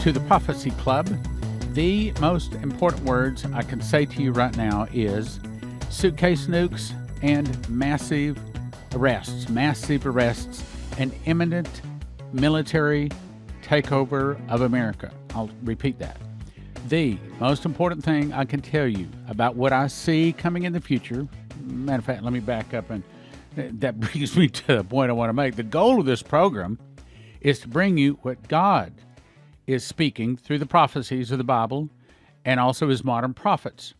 to the Prophecy Club. The most important words I can say to you right now is suitcase nukes and massive arrests, and imminent military takeover of America. I'll repeat that. The most important thing I can tell you about what I see coming in the future, matter of fact, let me back up, and that brings me to the point I want to make. The goal of this program is to bring you what God is speaking through the prophecies of the Bible and also his modern prophets.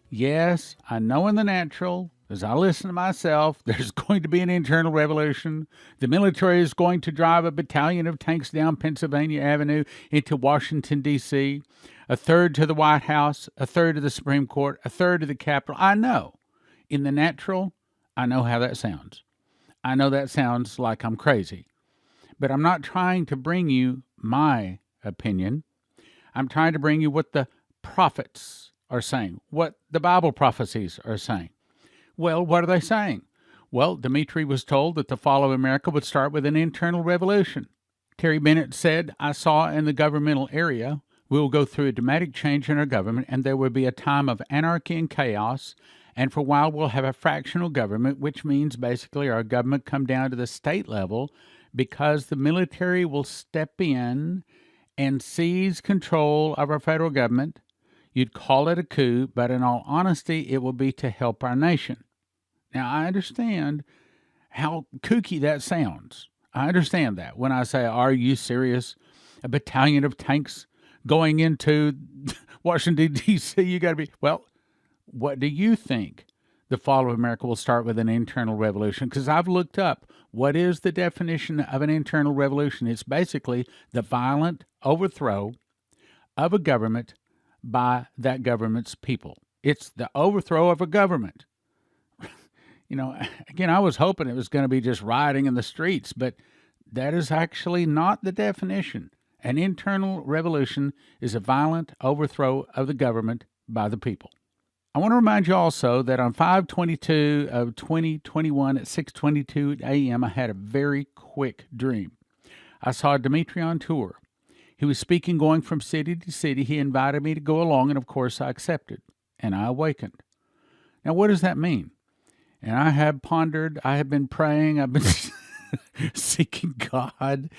Yes, I know in the natural, as I listen to myself, there's going to be an internal revolution. The military is going to drive a battalion of tanks down Pennsylvania Avenue into Washington, D.C., a third to the White House, a third to the Supreme Court, a third to the Capitol. I know. In the natural, I know how that sounds. I know that sounds like I'm crazy. But I'm not trying to bring you my opinion. I'm trying to bring you what the prophets are saying, what the Bible prophecies are saying. Well, what are they saying? Well, Dumitri was told that the fall of America would start with an internal revolution. Terry Bennett said, I saw in the governmental area, we will go through a dramatic change in our government, and there will be a time of anarchy and chaos, and for a while we'll have a fractional government, which means basically our government come down to the state level because the military will step in and seize control of our federal government. You'd call it a coup, but in all honesty, it will be to help our nation. Now, I understand how kooky that sounds. I understand that. When I say, are you serious? A battalion of tanks going into Washington, D.C., you got to be, well, what do you think? The fall of America will start with an internal revolution? Because I've looked up what is the definition of an internal revolution. It's basically the violent overthrow of a government by that government's people. It's the overthrow of a government. Again, I was hoping it was going to be just rioting in the streets, but that is actually not the definition. An internal revolution is a violent overthrow of the government by the people. I want to remind you also that on 5/22 of 2021 at 6:22 a.m., I had a very quick dream. I saw Dumitri on tour. He was speaking, going from city to city. He invited me to go along, and of course I accepted, and I awakened. Now, what does that mean? And I have pondered, I have been praying, I've been seeking God.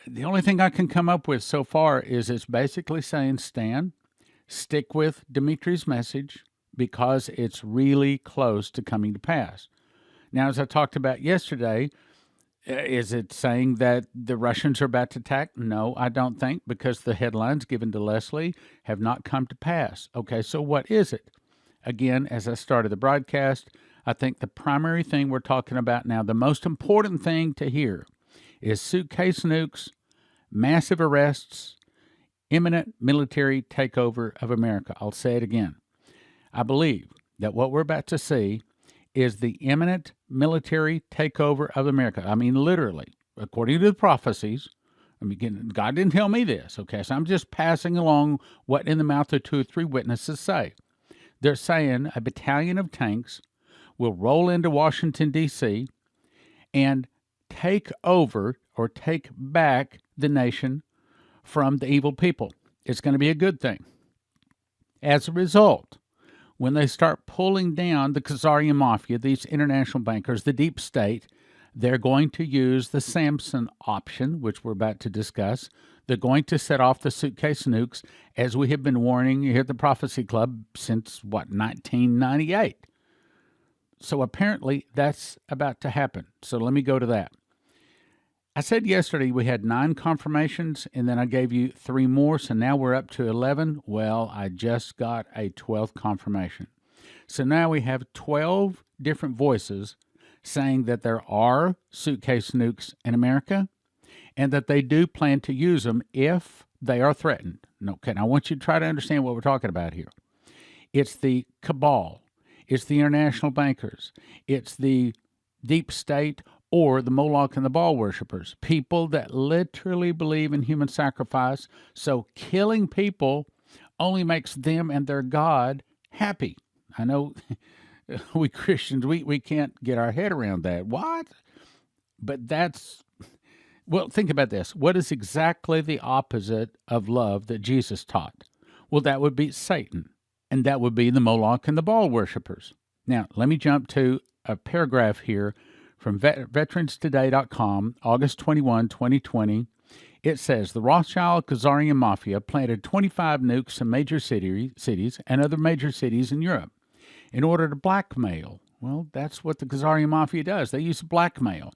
The only thing I can come up with so far is it's basically saying, Stan, stick with Dumitri's message because it's really close to coming to pass. Now, as I talked about yesterday, is it saying that the Russians are about to attack? No, I don't think, because the headlines given to Leslie have not come to pass. Okay, so what is it? Again, as I started the broadcast, I think the primary thing we're talking about now, the most important thing to hear, is suitcase nukes, massive arrests, imminent military takeover of America. I'll say it again. I believe that what we're about to see is the imminent military takeover of America. I mean, literally, according to the prophecies. God didn't tell me this, okay? So I'm just passing along what in the mouth of 2 or 3 witnesses say. They're saying a battalion of tanks will roll into Washington, D.C., and take over or take back the nation from the evil people. It's going to be a good thing. As a result, when they start pulling down the Khazarian Mafia, these international bankers, the deep state, they're going to use the Samson option, which we're about to discuss. They're going to set off the suitcase nukes, as we have been warning here at the Prophecy Club since, 1998. So apparently that's about to happen. So let me go to that. I said yesterday we had 9 confirmations, and then I gave you 3 more, so now we're up to 11. Well, I just got a 12th confirmation. So now we have 12 different voices saying that there are suitcase nukes in America and that they do plan to use them if they are threatened. Okay, now I want you to try to understand what we're talking about here. It's the cabal. It's the international bankers. It's the deep state or the Moloch and the Baal worshippers, people that literally believe in human sacrifice. So killing people only makes them and their God happy. I know we Christians, we can't get our head around that. What? But that's Well, think about this. What is exactly the opposite of love that Jesus taught? Well, that would be Satan, and that would be the Moloch and the Baal worshippers. Now, let me jump to a paragraph here from veteranstoday.com, August 21, 2020. It says the Rothschild Khazarian Mafia planted 25 nukes in major cities and other major cities in Europe in order to blackmail. Well, that's what the Khazarian Mafia does. They use blackmail.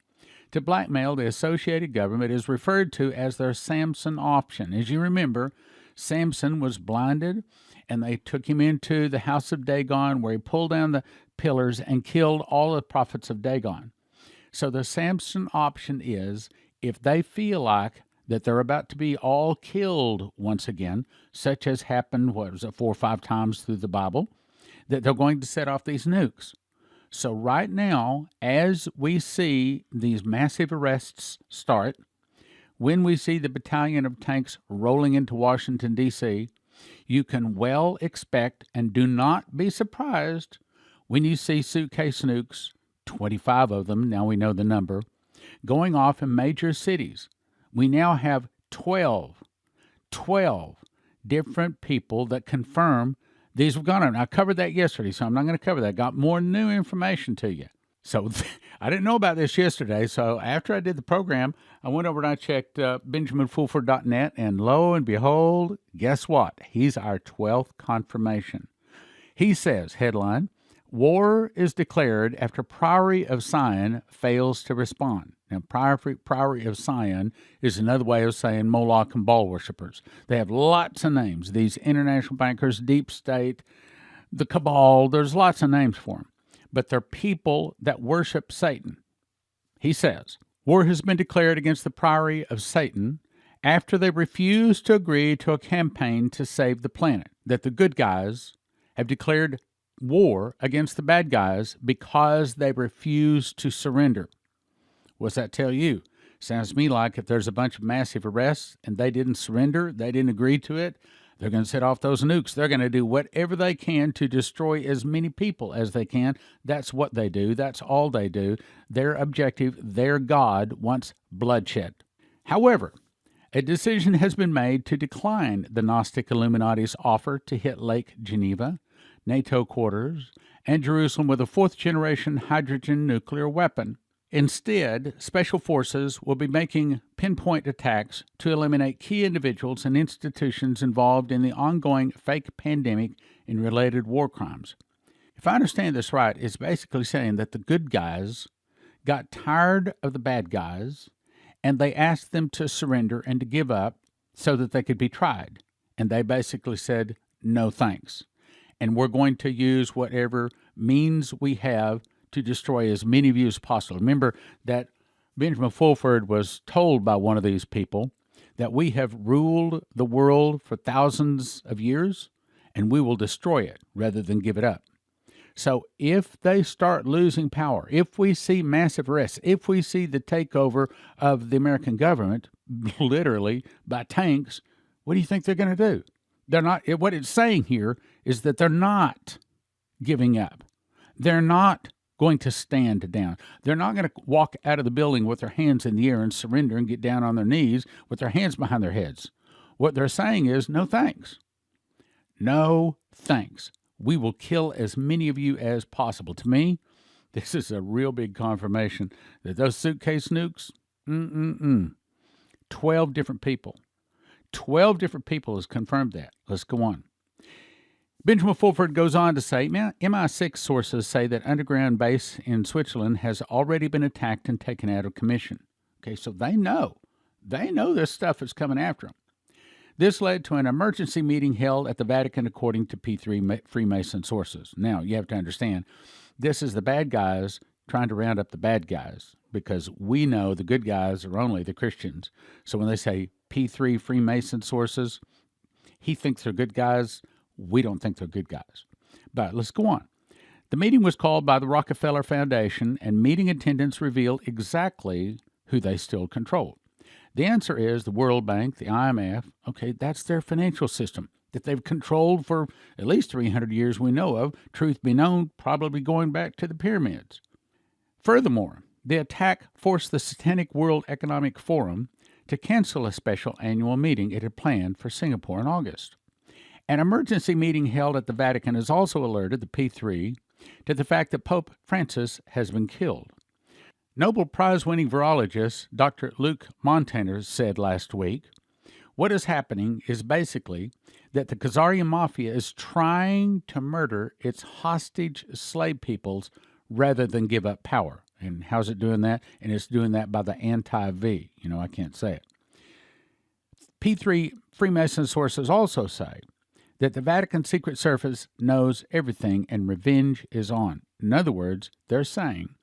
To blackmail the associated government is referred to as their Samson option. As you remember, Samson was blinded, and they took him into the house of Dagon, where he pulled down the pillars and killed all the prophets of Dagon. So the Samson option is, if they feel like that they're about to be all killed once again, such as happened, 4 or 5 times through the Bible, that they're going to set off these nukes. So right now, as we see these massive arrests start, when we see the battalion of tanks rolling into Washington, D.C., you can well expect and do not be surprised when you see suitcase nukes, 25 of them, now we know the number, going off in major cities. We now have 12 different people that confirm these have gone on. I covered that yesterday, so I'm not going to cover that. Got more new information to you. So I didn't know about this yesterday, so after I did the program, I went over and I checked BenjaminFulford.net, and lo and behold, guess what? He's our 12th confirmation. He says, headline, war is declared after Priory of Sion fails to respond. Now, Priory of Sion is another way of saying Moloch and Baal worshippers. They have lots of names. These international bankers, deep state, the cabal, there's lots of names for them. But they're people that worship Satan. He says, war has been declared against the Priory of Satan after they refused to agree to a campaign to save the planet. That the good guys have declared war against the bad guys because they refused to surrender. What's that tell you? Sounds to me like if there's a bunch of massive arrests and they didn't surrender, they didn't agree to it, they're going to set off those nukes. They're going to do whatever they can to destroy as many people as they can. That's what they do. That's all they do. Their objective, their God, wants bloodshed. However, a decision has been made to decline the Gnostic Illuminati's offer to hit Lake Geneva, NATO quarters, and Jerusalem with a 4th-generation hydrogen nuclear weapon. Instead, special forces will be making pinpoint attacks to eliminate key individuals and institutions involved in the ongoing fake pandemic and related war crimes. If I understand this right, it's basically saying that the good guys got tired of the bad guys, and they asked them to surrender and to give up so that they could be tried. And they basically said, no thanks. And we're going to use whatever means we have to destroy as many of you as possible. Remember that Benjamin Fulford was told by one of these people that we have ruled the world for thousands of years, and we will destroy it rather than give it up. So if they start losing power, if we see massive arrests, if we see the takeover of the American government, literally by tanks, what do you think they're going to do? They're not. What it's saying here is that they're not giving up. They're not going to stand down. They're not going to walk out of the building with their hands in the air and surrender and get down on their knees with their hands behind their heads. What they're saying is, no thanks. No thanks. We will kill as many of you as possible. To me, this is a real big confirmation that those suitcase nukes, 12 different people. 12 different people has confirmed that. Let's go on. Benjamin Fulford goes on to say, MI6 sources say that underground base in Switzerland has already been attacked and taken out of commission. Okay, so they know. They know this stuff is coming after them. This led to an emergency meeting held at the Vatican, according to P3 Freemason sources. Now, you have to understand, this is the bad guys trying to round up the bad guys, because we know the good guys are only the Christians. So when they say P3 Freemason sources, he thinks they're good guys. We don't think they're good guys. But let's go on. The meeting was called by the Rockefeller Foundation, and meeting attendants revealed exactly who they still controlled. The answer is the World Bank, the IMF. Okay, that's their financial system that they've controlled for at least 300 years we know of. Truth be known, probably going back to the pyramids. Furthermore, The attack forced the Satanic World Economic Forum to cancel a special annual meeting it had planned for Singapore in August. An emergency meeting held at the Vatican has also alerted the P3 to the fact that Pope Francis has been killed. Nobel Prize-winning virologist Dr. Luc Montagnier said last week, what is happening is basically that the Khazarian mafia is trying to murder its hostage slave peoples rather than give up power. And how's it doing that? And it's doing that by the anti-V. I can't say it. P3 Freemason sources also say that the Vatican Secret Service knows everything and revenge is on. In other words, they're saying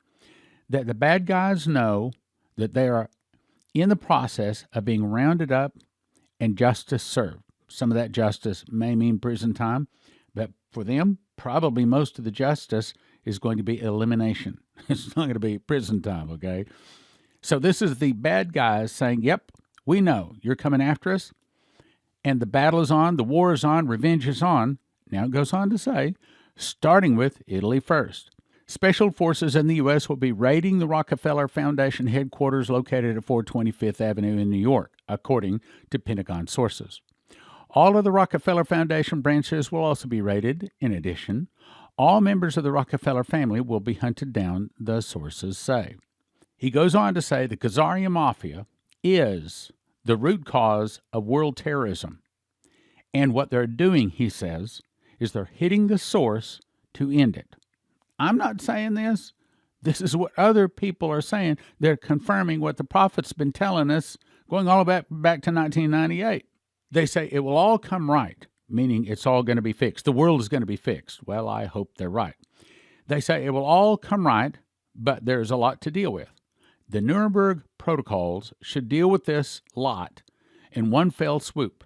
that the bad guys know that they are in the process of being rounded up and justice served. Some of that justice may mean prison time, but for them, probably most of the justice is going to be elimination. It's not going to be prison time, okay? So this is the bad guys saying, yep, we know you're coming after us, and the battle is on, the war is on, revenge is on. Now it goes on to say, starting with Italy first. Special forces in the U.S. will be raiding the Rockefeller Foundation headquarters located at 425th Avenue in New York, according to Pentagon sources. All of the Rockefeller Foundation branches will also be raided. In addition, all members of the Rockefeller family will be hunted down, the sources say. He goes on to say the Khazarian Mafia is the root cause of world terrorism. And what they're doing, he says, is they're hitting the source to end it. I'm not saying this. This is what other people are saying. They're confirming what the prophet's been telling us going all back to 1998. They say it will all come right, meaning it's all going to be fixed. The world is going to be fixed. Well, I hope they're right. They say it will all come right, but there's a lot to deal with. The Nuremberg protocols should deal with this lot in one fell swoop,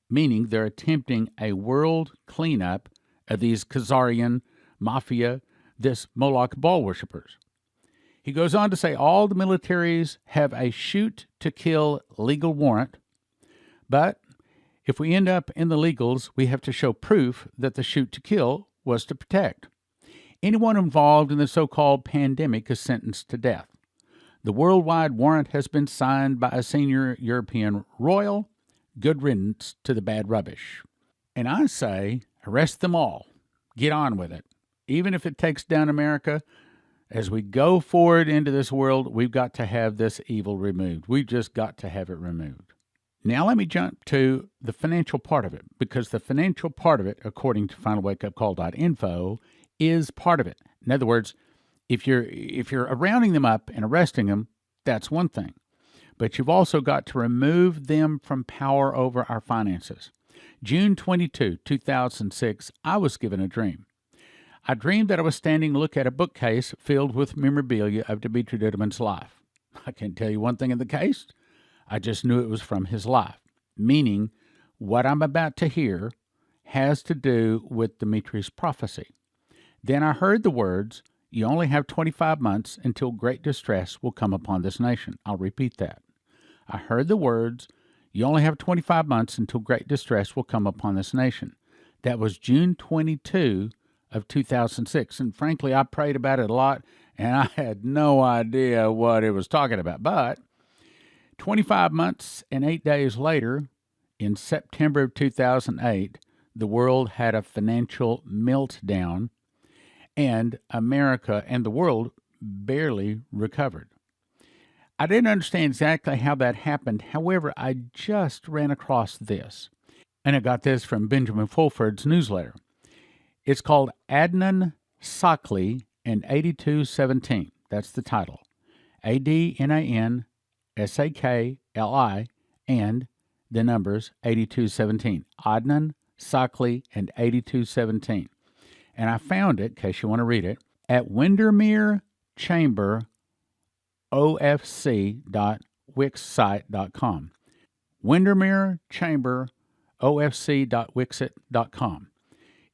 meaning they're attempting a world cleanup of these Khazarian mafia, this Moloch Baal worshippers. He goes on to say all the militaries have a shoot-to-kill legal warrant, but if we end up in the legals, we have to show proof that the shoot-to-kill was to protect. Anyone involved in the so-called pandemic is sentenced to death. The worldwide warrant has been signed by a senior European royal. Good riddance to the bad rubbish. And I say, arrest them all. Get on with it. Even if it takes down America, as we go forward into this world, we've got to have this evil removed. We've just got to have it removed. Now let me jump to the financial part of it, because the financial part of it, according to finalwakeupcall.info, is part of it. In other words, if you're rounding them up and arresting them, that's one thing. But you've also got to remove them from power over our finances. June 22, 2006, I was given a dream. I dreamed that I was standing to look at a bookcase filled with memorabilia of Dumitri Duduman's life. I can't tell you one thing in the case. I just knew it was from his life, meaning what I'm about to hear has to do with Dimitri's prophecy. Then I heard the words, you only have 25 months until great distress will come upon this nation. I'll repeat that. I heard the words, you only have 25 months until great distress will come upon this nation. That was June 22 of 2006. And frankly, I prayed about it a lot, and I had no idea what it was talking about. But 25 months and 8 days later, in September of 2008, the world had a financial meltdown, and America and the world barely recovered. I didn't understand exactly how that happened. However, I just ran across this, and I got this from Benjamin Fulford's newsletter. It's called Adnan Sakli and 8217. That's the title. ADNAN SAKLI and the numbers 8217. Adnan Sakli and 8217. And I found it, in case you want to read it, at Windermere Chamber ofc.wixsite.com. Windermere Chamber ofc.wixit.com.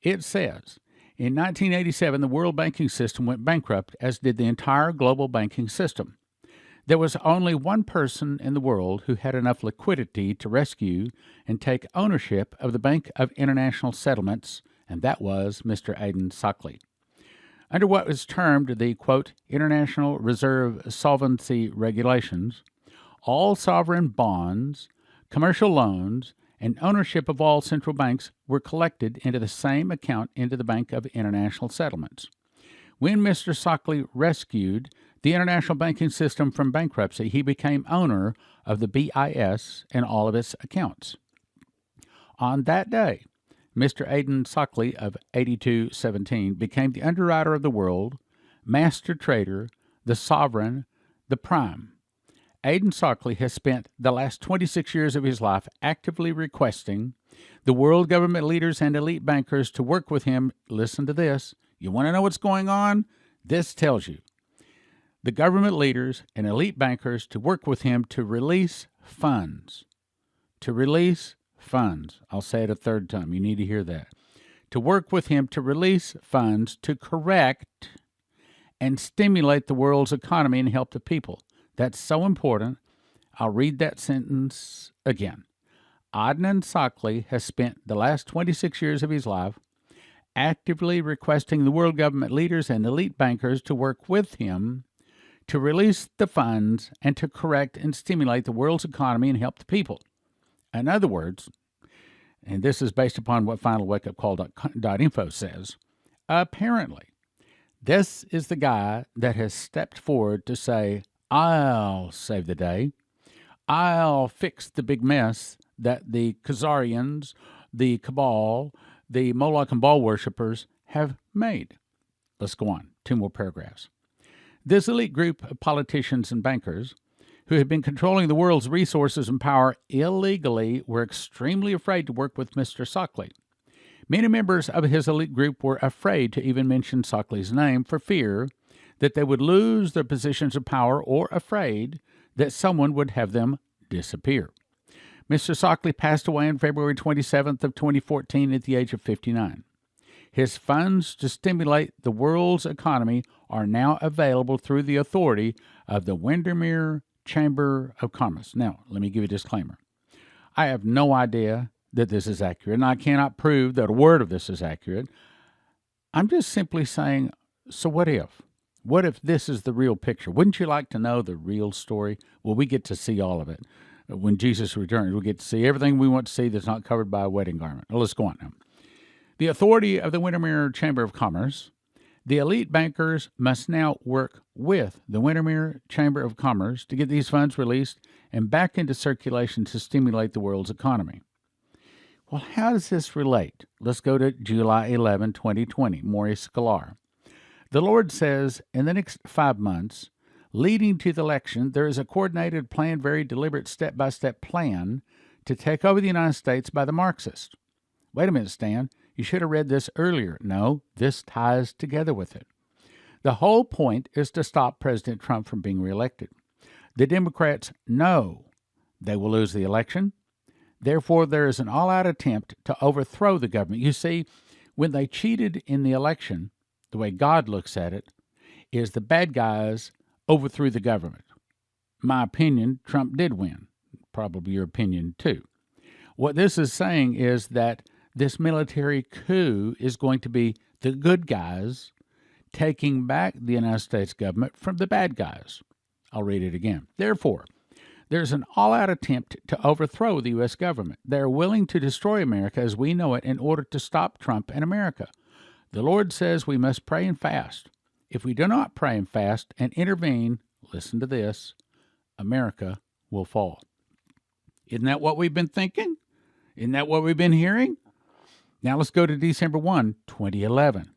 It says, in 1987, the world banking system went bankrupt, as did the entire global banking system. There was only one person in the world who had enough liquidity to rescue and take ownership of the Bank of International Settlements, and that was Mr. Adnan Sakli. Under what was termed the, quote, International Reserve Solvency Regulations, all sovereign bonds, commercial loans, and ownership of all central banks were collected into the same account into the Bank of International Settlements. When Mr. Sockley rescued the international banking system from bankruptcy, he became owner of the BIS and all of its accounts. On that day, Mr. Aidan Sockley of 8217 became the underwriter of the world, master trader, the sovereign, the prime. Aidan Sockley has spent the last 26 years of his life actively requesting the world government leaders and elite bankers to work with him. Listen to this. You want to know what's going on? This tells you. The government leaders and elite bankers to work with him to release funds. To release funds. I'll say it a third time. You need to hear that. To work with him to release funds to correct and stimulate the world's economy and help the people. That's so important. I'll read that sentence again. Adnan Sockley has spent the last 26 years of his life actively requesting the world government leaders and elite bankers to work with him to release the funds and to correct and stimulate the world's economy and help the people. In other words, and this is based upon what finalwakeupcall.info says, apparently, this is the guy that has stepped forward to say, I'll save the day. I'll fix the big mess that the Khazarians, the Cabal, the Moloch and Baal worshippers have made. Let's go on. 2 more paragraphs. This elite group of politicians and bankers who had been controlling the world's resources and power illegally were extremely afraid to work with Mr. Sockley. Many members of his elite group were afraid to even mention Sockley's name for fear that they would lose their positions of power or afraid that someone would have them disappear. Mr. Sockley passed away on February 27th of 2014 at the age of 59. His funds to stimulate the world's economy are now available through the authority of the Windermere Chamber of Commerce. Now, let me give you a disclaimer. I have no idea that this is accurate, and I cannot prove that a word of this is accurate. I'm just simply saying, so what if? What if this is the real picture? Wouldn't you like to know the real story? Well, we get to see all of it. When Jesus returns, we get to see everything we want to see that's not covered by a wedding garment. Well, let's go on now. The authority of the Windermere Chamber of Commerce, the elite bankers must now work with the Windermere Chamber of Commerce to get these funds released and back into circulation to stimulate the world's economy. Well, how does this relate? Let's go to July 11, 2020, Maurice Sklar. The Lord says, in the next 5 months, leading to the election, there is a coordinated, planned, very deliberate, step-by-step plan to take over the United States by the Marxists. Wait a minute, Stan. You should have read this earlier. No, this ties together with it. The whole point is to stop President Trump from being reelected. The Democrats know they will lose the election. Therefore, there is an all-out attempt to overthrow the government. You see, when they cheated in the election, the way God looks at it, is the bad guys overthrew the government. My opinion, Trump did win. Probably your opinion, too. What this is saying is that this military coup is going to be the good guys taking back the United States government from the bad guys. I'll read it again. Therefore, there's an all-out attempt to overthrow the U.S. government. They're willing to destroy America as we know it in order to stop Trump and America. The Lord says we must pray and fast. If we do not pray and fast and intervene, listen to this, America will fall. Isn't that what we've been thinking? Isn't that what we've been hearing? Now let's go to December 1, 2011.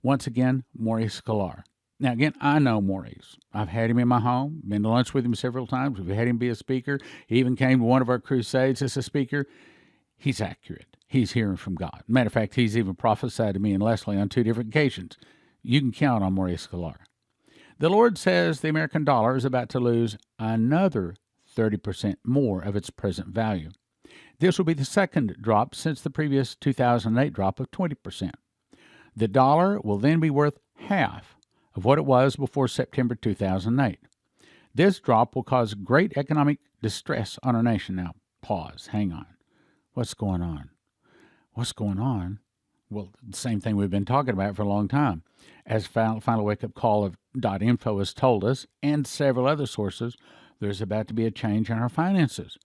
Once again, Maurice Sklar. Now again, I know Maurice. I've had him in my home, been to lunch with him several times. We've had him be a speaker. He even came to one of our crusades as a speaker. He's accurate. He's hearing from God. Matter of fact, he's even prophesied to me and Leslie on 2 different occasions. You can count on Maurice Sklar. The Lord says the American dollar is about to lose another 30% more of its present value. This will be the second drop since the previous 2008 drop of 20%. The dollar will then be worth half of what it was before September 2008. This drop will cause great economic distress on our nation. Now, pause, hang on. What's going on? What's going on? Well, the same thing we've been talking about for a long time. As Final Wake Up Call of .info has told us, and several other sources, there's about to be a change in our finances.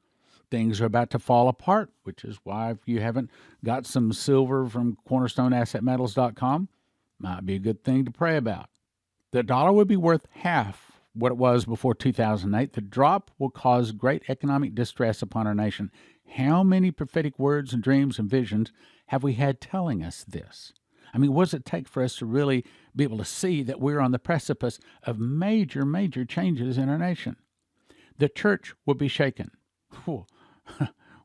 Things are about to fall apart, which is why if you haven't got some silver from cornerstoneassetmetals.com, might be a good thing to pray about. The dollar would be worth half what it was before 2008. The drop will cause great economic distress upon our nation. How many prophetic words and dreams and visions have we had telling us this? I mean, what does it take for us to really be able to see that we're on the precipice of major, major changes in our nation? The church will be shaken. Well,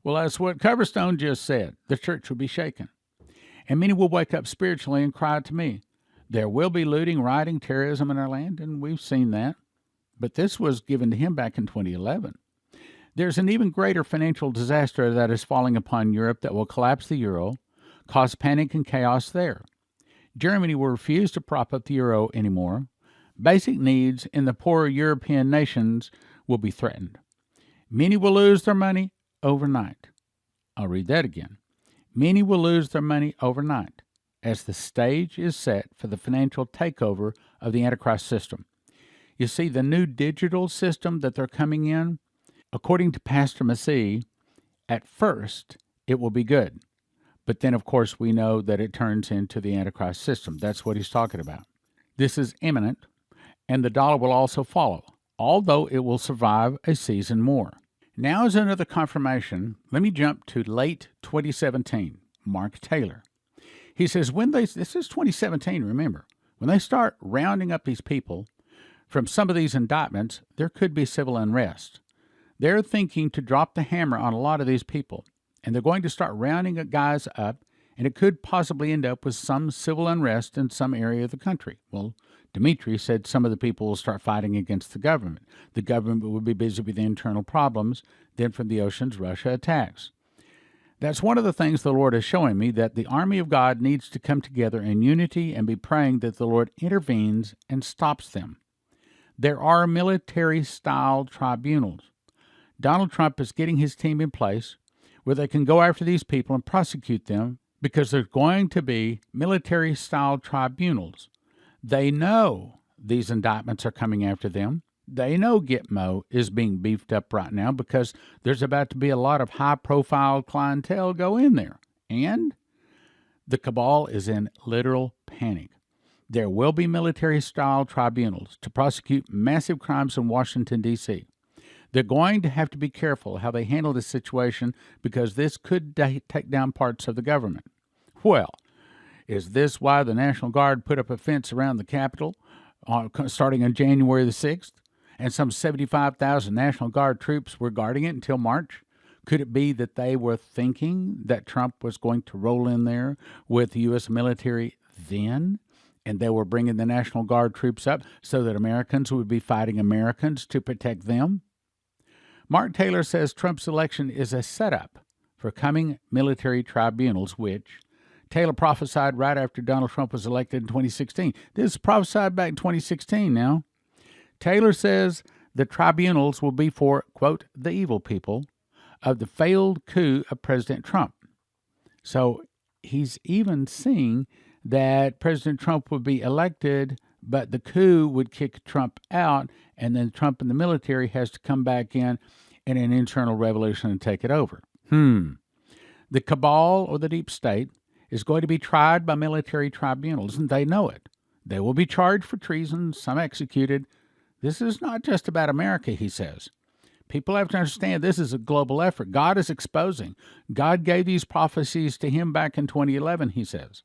that's what Coverstone just said. The church will be shaken. And many will wake up spiritually and cry to me. There will be looting, rioting, terrorism in our land, and we've seen that. But this was given to him back in 2011. There's an even greater financial disaster that is falling upon Europe that will collapse the euro, cause panic and chaos there. Germany will refuse to prop up the euro anymore. Basic needs in the poorer European nations will be threatened. Many will lose their money overnight. I'll read that again. Many will lose their money overnight as the stage is set for the financial takeover of the Antichrist system. You see, the new digital system that they're coming in, according to Pastor Massey, at first it will be good. But then, of course, we know that it turns into the Antichrist system. That's what he's talking about. This is imminent, and the dollar will also follow, although it will survive a season more. Now is another confirmation. Let me jump to late 2017. Mark Taylor. He says, this is 2017, remember, when they start rounding up these people from some of these indictments, there could be civil unrest. They're thinking to drop the hammer on a lot of these people, and they're going to start rounding guys up, and it could possibly end up with some civil unrest in some area of the country. Well, Dumitri said some of the people will start fighting against the government. The government will be busy with the internal problems. Then from the oceans, Russia attacks. That's one of the things the Lord is showing me, that the army of God needs to come together in unity and be praying that the Lord intervenes and stops them. There are military-style tribunals. Donald Trump is getting his team in place where they can go after these people and prosecute them because there's going to be military-style tribunals. They know these indictments are coming after them. They know Gitmo is being beefed up right now because there's about to be a lot of high-profile clientele go in there. And the cabal is in literal panic. There will be military-style tribunals to prosecute massive crimes in Washington, D.C. They're going to have to be careful how they handle this situation because this could take down parts of the government. Well, is this why the National Guard put up a fence around the Capitol starting on January the 6th? And some 75,000 National Guard troops were guarding it until March? Could it be that they were thinking that Trump was going to roll in there with the U.S. military then? And they were bringing the National Guard troops up so that Americans would be fighting Americans to protect them? Mark Taylor says Trump's election is a setup for coming military tribunals, which Taylor prophesied right after Donald Trump was elected in 2016. This is prophesied back in 2016 now. Taylor says the tribunals will be for, quote, the evil people of the failed coup of President Trump. So he's even seeing that President Trump would be elected, but the coup would kick Trump out, and then Trump and the military has to come back in an internal revolution and take it over. The cabal, or the deep state, is going to be tried by military tribunals, and they know it. They will be charged for treason, some executed. This is not just about America, he says. People have to understand this is a global effort. God is exposing. God gave these prophecies to him back in 2011, he says.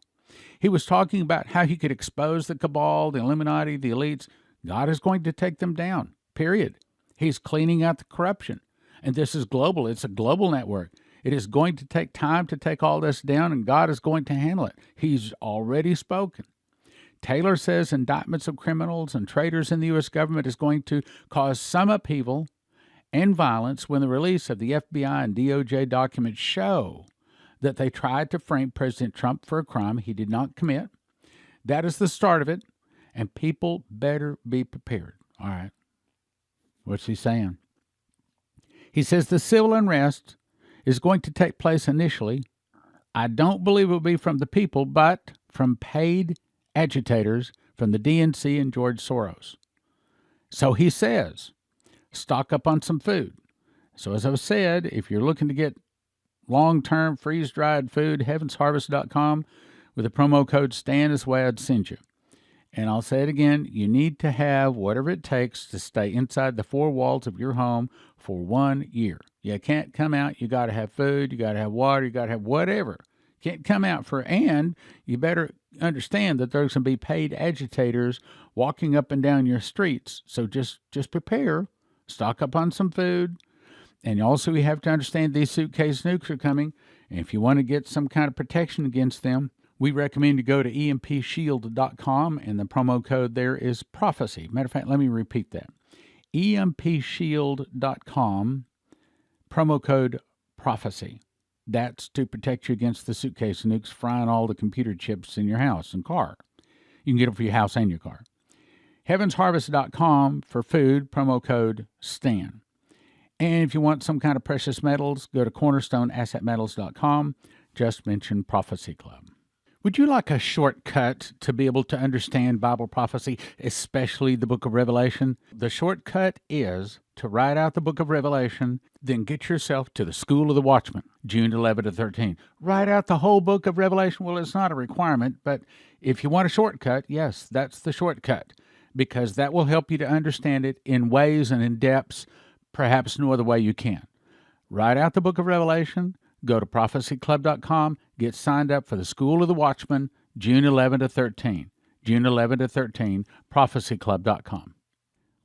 He was talking about how he could expose the cabal, the Illuminati, the elites. God is going to take them down, period. He's cleaning out the corruption. And this is global. It's a global network. It is going to take time to take all this down, and God is going to handle it. He's already spoken. Taylor says indictments of criminals and traitors in the U.S. government is going to cause some upheaval and violence when the release of the FBI and DOJ documents show that they tried to frame President Trump for a crime he did not commit. That is the start of it, and people better be prepared. All right. What's he saying? He says the civil unrest is going to take place initially I don't believe it will be from the people, but from paid agitators from the DNC and George Soros. So he says, stock up on some food. So as I've said, if you're looking to get long-term freeze-dried food, heavensharvest.com with the promo code STAN is the way I'd send you. And I'll say it again, you need to have whatever it takes to stay inside the four walls of your home for 1 year. You can't come out, you got to have food, you got to have water, you got to have whatever. Can't come out and you better understand that there's going to be paid agitators walking up and down your streets. So just prepare, stock up on some food. And also you have to understand these suitcase nukes are coming. And if you want to get some kind of protection against them, we recommend you go to EMPShield.com, and the promo code there is prophecy. Matter of fact, let me repeat that. EMPShield.com, promo code prophecy. That's to protect you against the suitcase nukes frying all the computer chips in your house and car. You can get them for your house and your car. Heavensharvest.com for food, promo code STAN. And if you want some kind of precious metals, go to cornerstoneassetmetals.com. Just mention Prophecy Club. Would you like a shortcut to be able to understand Bible prophecy, especially the book of Revelation? The shortcut is to write out the book of Revelation, then get yourself to the School of the Watchmen, June 11 to 13. Write out the whole book of Revelation. Well, it's not a requirement, but if you want a shortcut, yes, that's the shortcut, because that will help you to understand it in ways and in depths perhaps no other way you can. Write out the book of Revelation. Go to prophecyclub.com, get signed up for the School of the Watchmen, June 11 to 13. June 11 to 13, prophecyclub.com.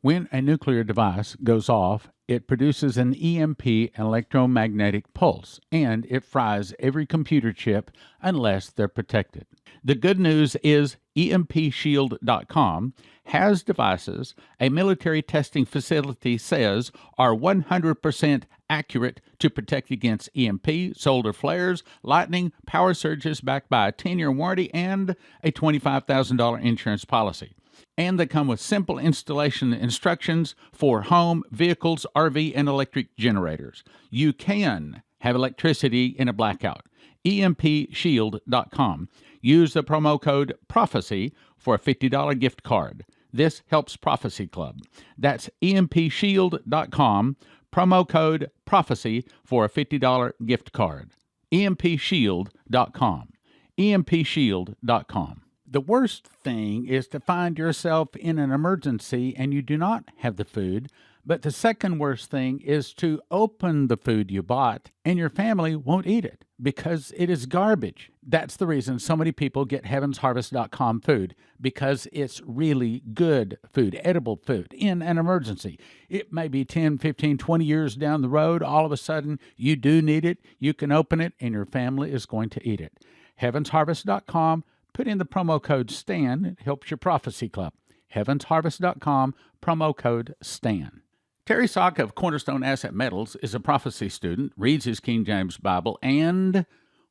When a nuclear device goes off, it produces an EMP, electromagnetic pulse, and it fries every computer chip unless they're protected. The good news is EMPShield.com has devices a military testing facility says are 100% accurate to protect against EMP, solar flares, lightning, power surges backed by a 10-year warranty and a $25,000 insurance policy. And they come with simple installation instructions for home, vehicles, RV, and electric generators. You can have electricity in a blackout. EMPShield.com. Use the promo code PROPHECY for a $50 gift card. This helps Prophecy Club. That's EMPShield.com. Promo code PROPHECY for a $50 gift card. EMPShield.com. EMPShield.com. The worst thing is to find yourself in an emergency and you do not have the food. But the second worst thing is to open the food you bought and your family won't eat it because it is garbage. That's the reason so many people get heavensharvest.com food, because it's really good food, edible food in an emergency. It may be 10, 15, 20 years down the road. All of a sudden, you do need it. You can open it and your family is going to eat it. Heavensharvest.com. Put in the promo code STAN. It helps your Prophecy Club. Heavensharvest.com, promo code STAN. Terry Sock of Cornerstone Asset Metals is a prophecy student, reads his King James Bible, and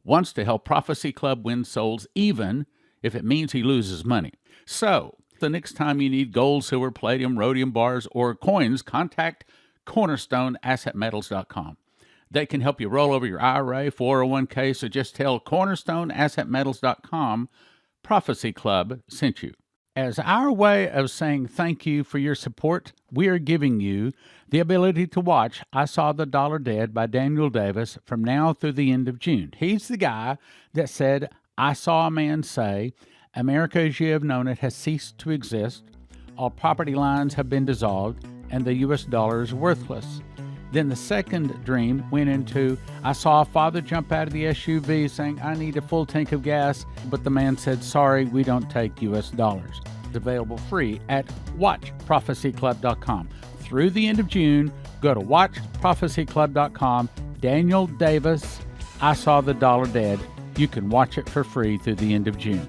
wants to help Prophecy Club win souls, even if it means he loses money. So, the next time you need gold, silver, palladium, rhodium bars, or coins, contact cornerstoneassetmetals.com. They can help you roll over your IRA, 401k, so just tell cornerstoneassetmetals.com Prophecy Club sent you. As our way of saying thank you for your support, we are giving you the ability to watch I Saw the Dollar Dead by Daniel Davis from now through the end of June. He's the guy that said, I saw a man say, America as you have known it has ceased to exist, all property lines have been dissolved, and the U.S. dollar is worthless. Then the second dream went into, I saw a father jump out of the SUV saying, I need a full tank of gas, but the man said, sorry, we don't take U.S. dollars. It's available free at watchprophecyclub.com. Through the end of June, go to watchprophecyclub.com. Daniel Davis, I Saw the Dollar Dead. You can watch it for free through the end of June.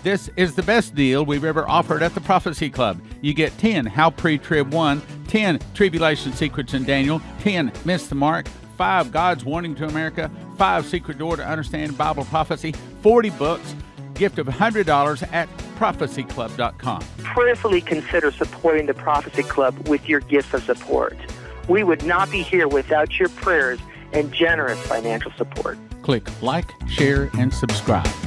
This is the best deal we've ever offered at the Prophecy Club. You get 10 How Pre-Trib 1, 10 Tribulation Secrets in Daniel, 10 Miss the Mark, 5 God's Warning to America, 5 Secret Door to Understand Bible Prophecy, 40 books, gift of $100 at prophecyclub.com. Prayerfully consider supporting the Prophecy Club with your gifts of support. We would not be here without your prayers and generous financial support. click like, share, and subscribe.